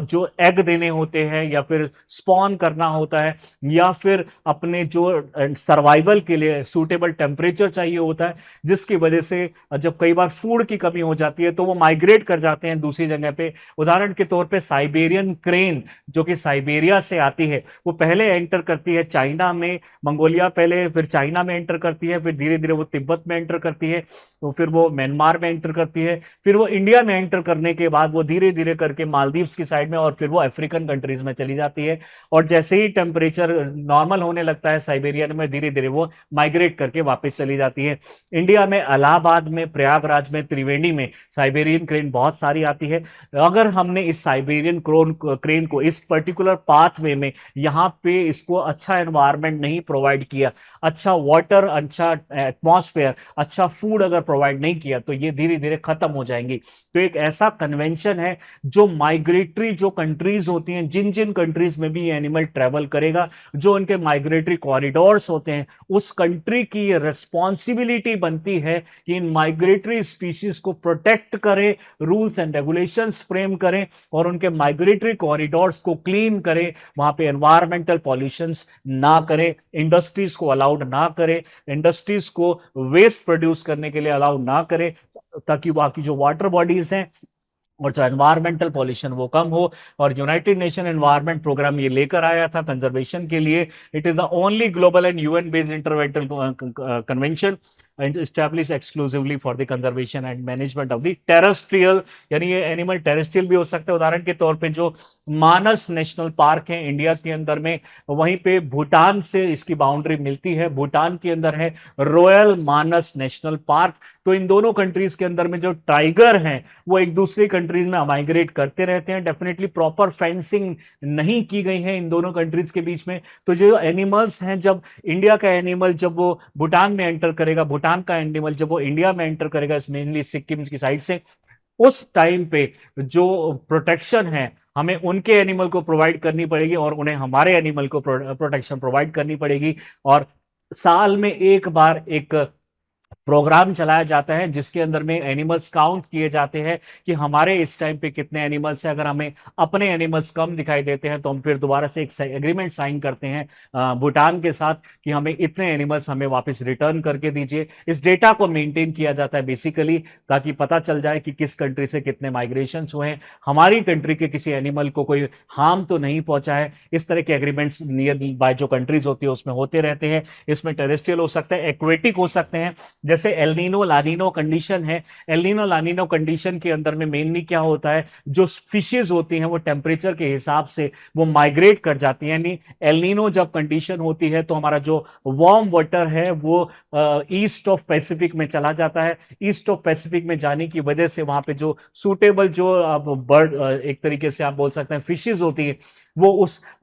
जो एग देने होते हैं या फिर स्पॉन करना होता है या फिर अपने जो सर्वाइवल के लिए सूटेबल टेम्परेचर चाहिए होता है, जिसकी वजह से जब कई बार फूड की कमी हो जाती है तो वो माइग्रेट कर जाते हैं दूसरी जगह पे। उदाहरण के तौर पे साइबेरियन क्रेन जो कि साइबेरिया से आती है, वो पहले एंटर करती है चाइना में, मंगोलिया पहले, फिर चाइना में एंटर करती है, फिर धीरे धीरे वो तिब्बत में एंटर करती है, तो फिर वो म्यांमार में एंटर करती है, फिर वो इंडिया में एंटर करने के बाद वो धीरे धीरे करके मालदीव्स की साइड में और फिर वो अफ्रीकन कंट्रीज में चली जाती है। और जैसे ही टेम्परेचर नॉर्मल होने लगता है साइबेरिया में, धीरे धीरे वो माइग्रेट करके वापस चली जाती है। इंडिया में इलाहाबाद में, प्रयागराज में, त्रिवेणी में साइबेरियन क्रेन बहुत सारी आती है। अगर हमने इस साइबेरियन क्रेन को इस पर्टिकुलर पाथवे में यहाँ पे इसको अच्छा एनवायरनमेंट नहीं प्रोवाइड किया, अच्छा वाटर, अच्छा एटमॉस्फेयर, अच्छा फूड अगर प्रोवाइड नहीं किया, तो ये धीरे धीरे खत्म हो जाएंगी। तो एक ऐसा कन्वेंशन है जो माइग्रेटरी जो कंट्रीज होती हैं, जिन जिन कंट्रीज में भी ये एनिमल ट्रेवल करेगा, जो उनके माइग्रेटरी कॉरिडोर्स होते हैं, उस कंट्री की ये रिस्पॉन्सिबिलिटी बनती है कि इन माइग्रेटरी स्पीशीज को प्रोटेक्ट करें, रूल्स एंड रेगुलेशंस फ्रेम करें और उनके माइग्रेटरी कॉरिडोर्स को क्लीन करें, वहां पे एनवायरमेंटल पॉल्यूशंस ना करें, इंडस्ट्रीज को अलाउड ना करें, इंडस्ट्रीज को वेस्ट प्रोड्यूस करने के लिए अलाउ ना करें, ताकि बाकी जो वाटर बॉडीज हैं और जो एनवायरमेंटल पॉल्यूशन वो कम हो। और यूनाइटेड नेशन एनवायरमेंट प्रोग्राम ये लेकर आया था कंजर्वेशन के लिए। It is the only global and UN based interventional convention and established exclusively for the conservation and management of the terrestrial, यानी ये एनिमल टेरेस्ट्रियल भी हो सकता है। उदाहरण के तौर पे जो मानस नेशनल पार्क है इंडिया के अंदर में, वहीं पे भूटान से इसकी बाउंड्री मिलती है, भूटान के अंदर है रॉयल मानस नेशनल पार्क। तो इन दोनों कंट्रीज के अंदर में जो टाइगर हैं वो एक दूसरी कंट्रीज में माइग्रेट करते रहते हैं। डेफिनेटली प्रॉपर फेंसिंग नहीं की गई है इन दोनों कंट्रीज के बीच में। तो जो एनिमल्स हैं, जब इंडिया का एनिमल जब वो भूटान में एंटर करेगा, भूटान का एनिमल जब वो इंडिया में एंटर करेगा, मेनली सिक्किम की साइड से, उस टाइम पे जो प्रोटेक्शन है हमें उनके एनिमल को प्रोवाइड करनी पड़ेगी और उन्हें हमारे एनिमल को प्रोटेक्शन प्रोवाइड करनी पड़ेगी। और साल में एक बार एक प्रोग्राम चलाया जाता है जिसके अंदर में एनिमल्स काउंट किए जाते हैं कि हमारे इस टाइम पे कितने एनिमल्स हैं। अगर हमें अपने एनिमल्स कम दिखाई देते हैं तो हम फिर दोबारा से एक एग्रीमेंट साइन करते हैं भूटान के साथ कि हमें इतने एनिमल्स हमें वापस रिटर्न करके दीजिए। इस डेटा को मेंटेन किया जाता है बेसिकली, ताकि पता चल जाए कि किस कंट्री से कितने माइग्रेशन हुए हैं, हमारी कंट्री के किसी एनिमल को कोई हार्म तो नहीं पहुंचा है। इस तरह के एग्रीमेंट्स नियर बाय जो कंट्रीज होती है उसमें होते रहते हैं। इसमें टेरेस्ट्रियल हो सकता है, एक्वेटिक हो सकते हैं, जैसे एलनीनो लानीनो कंडीशन है। एलनीनो लानीनो कंडीशन के अंदर में मेनली क्या होता है, जो फिशेज होती हैं वो टेम्परेचर के हिसाब से वो माइग्रेट कर जाती हैं। यानी एलनीनो जब कंडीशन होती है तो हमारा जो वार्म वाटर है वो ईस्ट ऑफ पैसिफिक में चला जाता है। ईस्ट ऑफ पैसिफिक में जाने की वजह से वहां पे जो सूटेबल जो बर्ड, एक तरीके से आप बोल सकते हैं फिशेज होती है, वो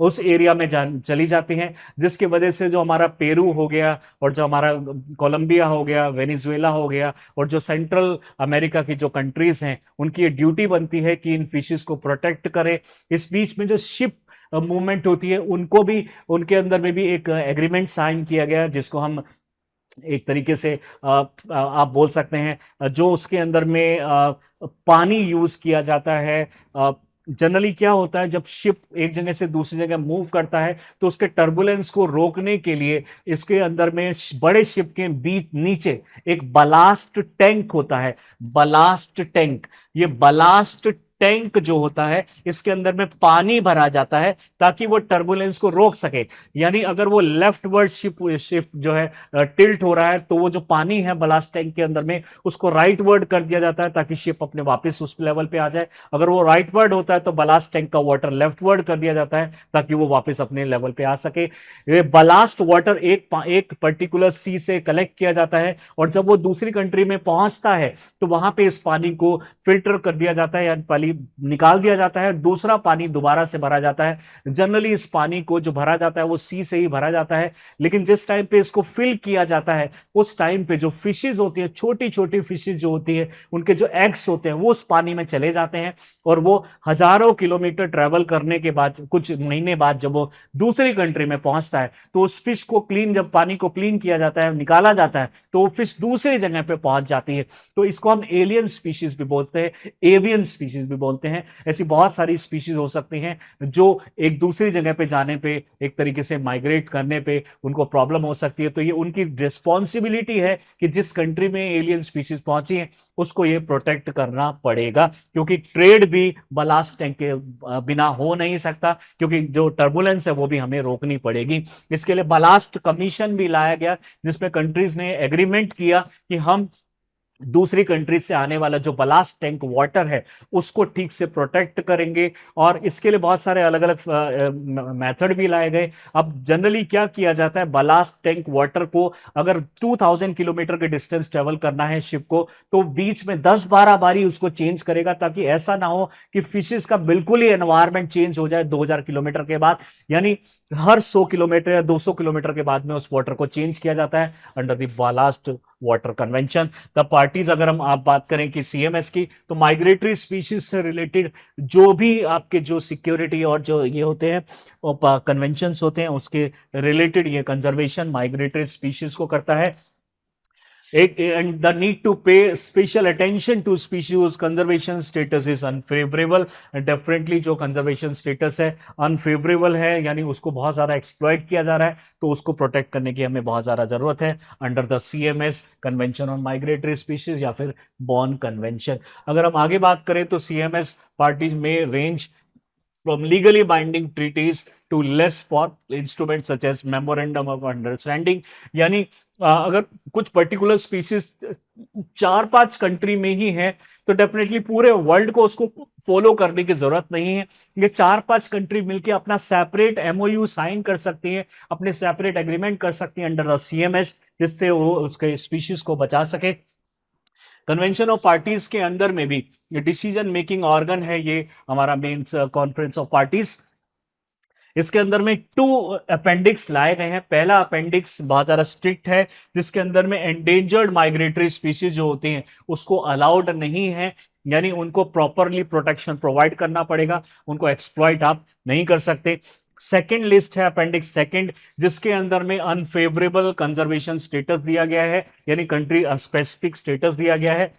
उस एरिया में चली जाती हैं, जिसकी वजह से जो हमारा पेरू हो गया और जो हमारा कोलंबिया हो गया, वेनेजुएला हो गया और जो सेंट्रल अमेरिका की जो कंट्रीज हैं, उनकी ये ड्यूटी बनती है कि इन फिशेस को प्रोटेक्ट करें। इस बीच में जो शिप मूवमेंट होती है उनको भी, उनके अंदर में भी एक एग्रीमेंट साइन किया गया, जिसको हम एक तरीके से आप बोल सकते हैं जो उसके अंदर में पानी यूज किया जाता है। जनरली क्या होता है, जब शिप एक जगह से दूसरी जगह मूव करता है तो उसके टर्बुलेंस को रोकने के लिए इसके अंदर में बड़े शिप के बीच नीचे एक बलास्ट टैंक होता है। बलास्ट टैंक, ये बलास्ट टैंक जो होता है इसके अंदर में पानी भरा जाता है ताकि वो टर्बुलेंस को रोक सके। यानी अगर वो लेफ्ट वर्ड शिप जो है टिल्ट हो रहा है तो वो जो पानी है बलास्ट टैंक के अंदर में उसको राइट वर्ड कर दिया जाता है ताकि शिप अपने वापस उस लेवल पे आ जाए। अगर वो राइट वर्ड होता है तो बलास्ट टैंक का वाटर लेफ्ट वर्ड कर दिया जाता है ताकि वो वापस अपने लेवल पे आ सके। ये बलास्ट वाटर एक पर्टिकुलर सी से कलेक्ट किया जाता है और जब वो दूसरी कंट्री में पहुंचता है तो वहां पे इस पानी को फिल्टर कर दिया जाता है, यानी पानी निकाल दिया जाता है, दूसरा पानी दोबारा से भरा जाता है। जनरली इस पानी को जो भरा जाता है वो सी से ही भरा जाता है, लेकिन जिस टाइम पे इसको फिल किया जाता है उस टाइम पे जो फिशेज होती है, छोटी छोटी फिशेज जो होती है, उनके जो एग्स होते हैं वो उस पानी में चले जाते हैं और वो हजारों किलोमीटर ट्रेवल करने के बाद कुछ महीने बाद जब वो दूसरी कंट्री में पहुंचता है तो उस फिश को क्लीन, जब पानी को क्लीन किया जाता है, निकाला जाता है, तो वो फिश दूसरी जगह पे पहुंच जाती है। तो इसको हम एलियन स्पीशीज भी बोलते हैं, एवियन स्पीशीज भी बोलते हैं। ऐसी बहुत सारी स्पीशीज हो सकती हैं जो एक दूसरी जगह पे जाने पे, एक तरीके से माइग्रेट करने पे उनको प्रॉब्लम हो सकती है। तो ये उनकी रिस्पॉन्सिबिलिटी है कि जिस कंट्री में एलियन स्पीशीज पहुंची है उसको ये प्रोटेक्ट करना पड़ेगा, क्योंकि ट्रेड भी बलास्ट टैंक के बिना हो नहीं सकता, क्योंकि जो टर्बुलेंस है वो भी हमें रोकनी पड़ेगी। इसके लिए बलास्ट कमीशन भी लाया गया जिसमें कंट्रीज ने एग्रीमेंट किया कि हम दूसरी कंट्री से आने वाला जो बलास्ट टैंक वाटर है उसको ठीक से प्रोटेक्ट करेंगे। और इसके लिए बहुत सारे अलग अलग मेथड भी लाए गए। अब जनरली क्या किया जाता है, बलास्ट टैंक वाटर को अगर 2000 किलोमीटर के डिस्टेंस ट्रेवल करना है शिप को, तो बीच में 10-12 बारी उसको चेंज करेगा, ताकि ऐसा ना हो कि फिशेस का बिल्कुल ही एनवायरमेंट चेंज हो जाए 2000 किलोमीटर के बाद। यानी हर 100 किलोमीटर या 200 किलोमीटर के बाद में उस वाटर को चेंज किया जाता है under the blast water convention. The parties, अगर हम आप बात करें कि सीएमएस की, तो माइग्रेटरी स्पीशीज से रिलेटेड जो भी आपके जो सिक्योरिटी और जो ये होते हैं कन्वेंशंस होते हैं उसके रिलेटेड ये कंजर्वेशन माइग्रेटरी स्पीशीज को करता है। And the need to pay special attention to species conservation status is unfavorable। Definitely जो कंजर्वेशन स्टेटस है अनफेवरेबल है, यानी उसको बहुत ज्यादा एक्सप्लॉइट किया जा रहा है, तो उसको प्रोटेक्ट करने की हमें बहुत ज्यादा जरूरत है under the CMS convention on migratory species या फिर बॉर्न कन्वेंशन। अगर हम आगे बात करें तो सीएमएस पार्टीज में range from legally binding treaties to less for instruments such as memorandum of understanding। यानी अगर कुछ पर्टिकुलर स्पीसीज 4-5 कंट्री में ही है तो डेफिनेटली पूरे वर्ल्ड को उसको फॉलो करने की जरूरत नहीं है। ये 4-5 कंट्री मिलकर अपना सेपरेट एमओयू साइन कर सकती है, अपने सेपरेट एग्रीमेंट कर सकती है अंडर द सीएमएस, जिससे वो उसके स्पीशीज को बचा सके। कन्वेंशन ऑफ पार्टीज के अंदर में भी ये डिसीजन मेकिंग ऑर्गन है, ये हमारा मेन कॉन्फ्रेंस ऑफ पार्टीज। इसके अंदर में 2 अपेंडिक्स लाए गए हैं। पहला अपेंडिक्स बहुत ज्यादा स्ट्रिक्ट है, जिसके अंदर में एंडेंजर्ड माइग्रेटरी स्पीशीज जो होती हैं उसको अलाउड नहीं है, यानी उनको प्रॉपरली प्रोटेक्शन प्रोवाइड करना पड़ेगा, उनको एक्सप्लॉइट आप नहीं कर सकते। सेकेंड लिस्ट है अपेंडिक्स सेकेंड, जिसके अंदर में अनफेवरेबल कंजर्वेशन स्टेटस दिया गया है, यानी कंट्री स्पेसिफिक स्टेटस दिया गया है।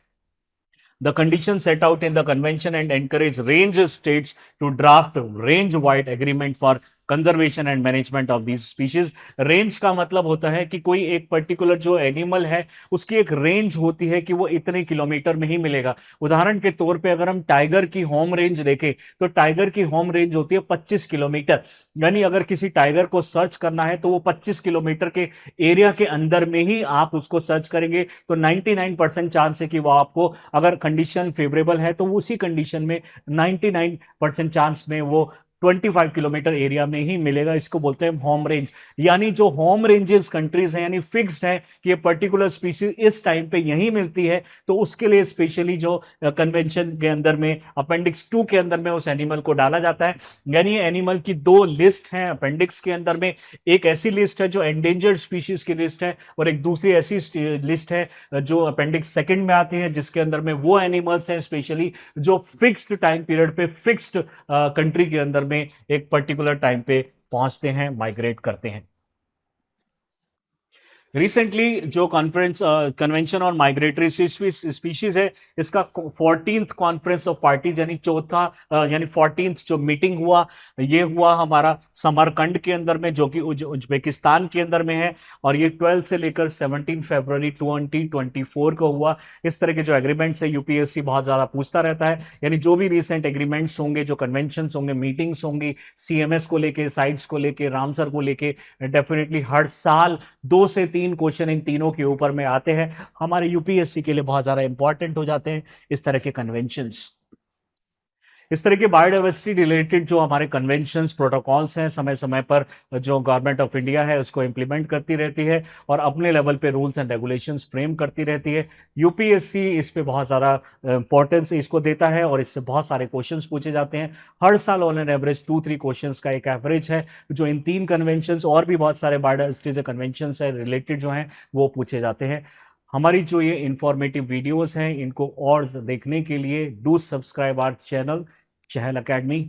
The conditions set out in the convention and encourage range states to draft range-wide agreement for conservation and management of these species. Range का मतलब होता है कि कोई एक पर्टिकुलर जो एनिमल है उसकी एक रेंज होती है कि वो इतने किलोमीटर में ही मिलेगा। उदाहरण के तौर पे अगर हम टाइगर की होम रेंज देखें तो टाइगर की होम रेंज होती है 25 किलोमीटर, यानी अगर किसी टाइगर को सर्च करना है तो वो 25 किलोमीटर के एरिया के अंदर में ही आप उसको सर्च करेंगे तो 99% चांस है कि वो आपको, अगर कंडीशन फेवरेबल है तो उसी कंडीशन में 99% चांस में वो 25 किलोमीटर एरिया में ही मिलेगा। इसको बोलते हैं होम रेंज। यानी जो होम रेंजेस कंट्रीज हैं, यानी फिक्स्ड है कि ये पर्टिकुलर स्पीसीज इस टाइम पे यही मिलती है, तो उसके लिए स्पेशली जो कन्वेंशन के अंदर में अपेंडिक्स 2 के अंदर में उस एनिमल को डाला जाता है। यानी एनिमल की दो लिस्ट हैं अपेंडिक्स के अंदर में, एक ऐसी लिस्ट है जो एंडेंजर्ड स्पीशीज की लिस्ट है और एक दूसरी ऐसी लिस्ट है जो अपेंडिक्स सेकंड में आती है, जिसके अंदर में वो एनिमल्स हैं स्पेशली जो फिक्स्ड टाइम पीरियड पे फिक्स्ड कंट्री के अंदर में एक पर्टिकुलर टाइम पे पहुंचते हैं, माइग्रेट करते हैं। रिसेंटली जो conference convention on migratory species है, इसका 14th कॉन्फ्रेंस ऑफ पार्टीज यानी चौथा यानी 14th जो मीटिंग हुआ, ये हुआ हमारा समरकंड के अंदर में, जो कि उज्बेकिस्तान के अंदर में है, और ये 12 से लेकर 17 फरवरी 2024 को हुआ। इस तरह के जो एग्रीमेंट्स है यूपीएससी बहुत ज्यादा पूछता रहता है, यानी जो भी रिसेंट एग्रीमेंट्स होंगे, जो कन्वेंशन होंगे, मीटिंग्स होंगी सीएमएस को लेके, साइट्स को लेके, रामसर को लेके, डेफिनेटली हर साल 2 से 3 क्वेश्चन इन तीनों के ऊपर में आते हैं, हमारे यूपीएससी के लिए बहुत ज्यादा इंपॉर्टेंट हो जाते हैं इस तरह के कन्वेंशंस। इस तरह के बायोडाइवर्सिटी रिलेटेड जो हमारे कन्वेंशंस प्रोटोकॉल्स हैं, समय समय पर जो गवर्नमेंट ऑफ इंडिया है उसको इंप्लीमेंट करती रहती है और अपने लेवल पे रूल्स एंड रेगुलेशंस फ्रेम करती रहती है। यूपीएससी इस पे बहुत ज़्यादा इंपॉर्टेंस इसको देता है और इससे बहुत सारे क्वेश्चंस पूछे जाते हैं। हर साल ऑन एन एवरेज 2-3 क्वेश्चंस का एक एवरेज है जो इन 3 कन्वेंशंस और भी बहुत सारे बायोडाइवर्सिटी कन्वेंशंस है रिलेटेड जो हैं वो पूछे जाते हैं। हमारी जो ये इंफॉर्मेटिव वीडियोस हैं इनको और देखने के लिए do subscribe our channel Chahal academy.